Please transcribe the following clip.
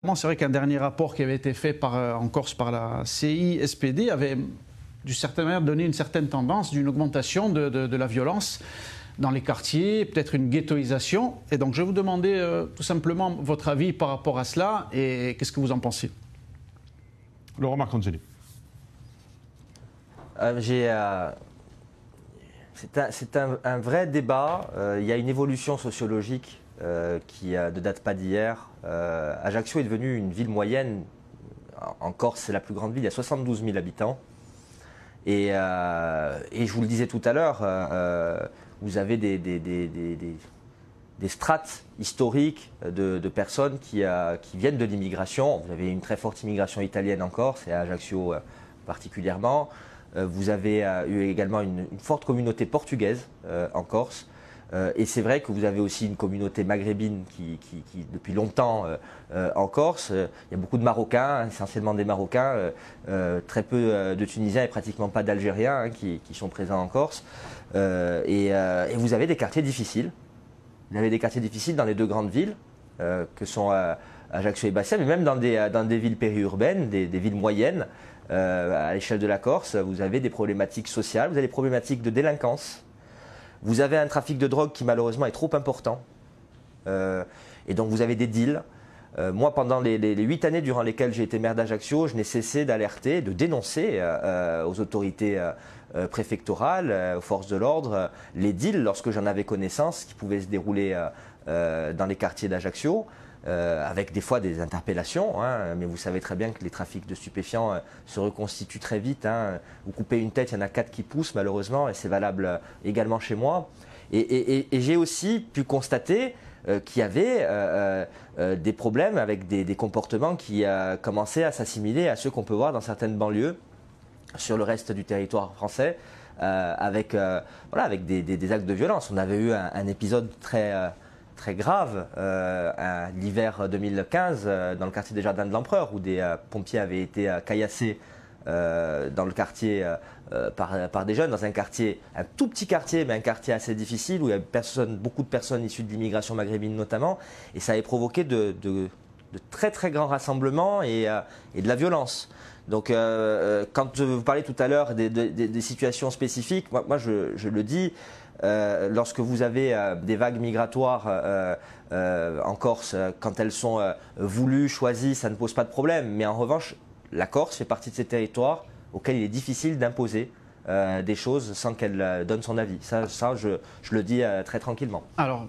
C'est vrai qu'un dernier rapport qui avait été fait en Corse par la CISPD avait, d'une certaine manière, donné une certaine tendance d'une augmentation de la violence dans les quartiers, peut-être une ghettoisation. Et donc je vais vous demander tout simplement votre avis par rapport à cela et qu'est-ce que vous en pensez. Laurent Marcangeli. C'est un vrai débat. Il y a une évolution sociologique qui ne date pas d'hier. Ajaccio est devenue une ville moyenne. En Corse, c'est la plus grande ville, il y a 72 000 habitants. Et je vous le disais tout à l'heure, vous avez des strates historiques de personnes qui viennent de l'immigration. Vous avez une très forte immigration italienne en Corse, et à Ajaccio particulièrement. Vous avez eu également une forte communauté portugaise en Corse. Et c'est vrai que vous avez aussi une communauté maghrébine qui depuis longtemps en Corse. Il y a beaucoup de Marocains, essentiellement des Marocains, très peu de Tunisiens et pratiquement pas d'Algériens qui sont présents en Corse. Et vous avez des quartiers difficiles. Vous avez des quartiers difficiles dans les deux grandes villes, que sont Ajaccio et Bastia, mais même dans des villes périurbaines, des villes moyennes. À l'échelle de la Corse, vous avez des problématiques sociales, vous avez des problématiques de délinquance. Vous avez un trafic de drogue qui malheureusement est trop important. Et donc vous avez des deals. Moi, pendant les 8 années durant lesquelles j'ai été maire d'Ajaccio, je n'ai cessé d'alerter, de dénoncer aux autorités préfectorales, aux forces de l'ordre, les deals lorsque j'en avais connaissance qui pouvaient se dérouler dans les quartiers d'Ajaccio. Avec des fois des interpellations, hein, mais vous savez très bien que les trafics de stupéfiants se reconstituent très vite. Hein. Vous coupez une tête, il y en a 4 qui poussent malheureusement, et c'est valable également chez moi. Et j'ai aussi pu constater qu'il y avait des problèmes avec des comportements qui commençaient à s'assimiler à ceux qu'on peut voir dans certaines banlieues sur le reste du territoire français, avec des actes de violence. On avait eu un épisode très grave l'hiver 2015 dans le quartier des Jardins de l'Empereur, où des pompiers avaient été caillassés dans le quartier par des jeunes, dans un tout petit quartier, mais un quartier assez difficile, où il y avait beaucoup de personnes issues de l'immigration maghrébine notamment, et ça avait provoqué de très très grands rassemblements et de la violence. Donc quand vous parlez tout à l'heure des situations spécifiques, moi je le dis, lorsque vous avez des vagues migratoires en Corse, quand elles sont voulues, choisies, ça ne pose pas de problème. Mais en revanche, la Corse fait partie de ces territoires auxquels il est difficile d'imposer des choses sans qu'elle donne son avis. Ça je le dis très tranquillement. Alors,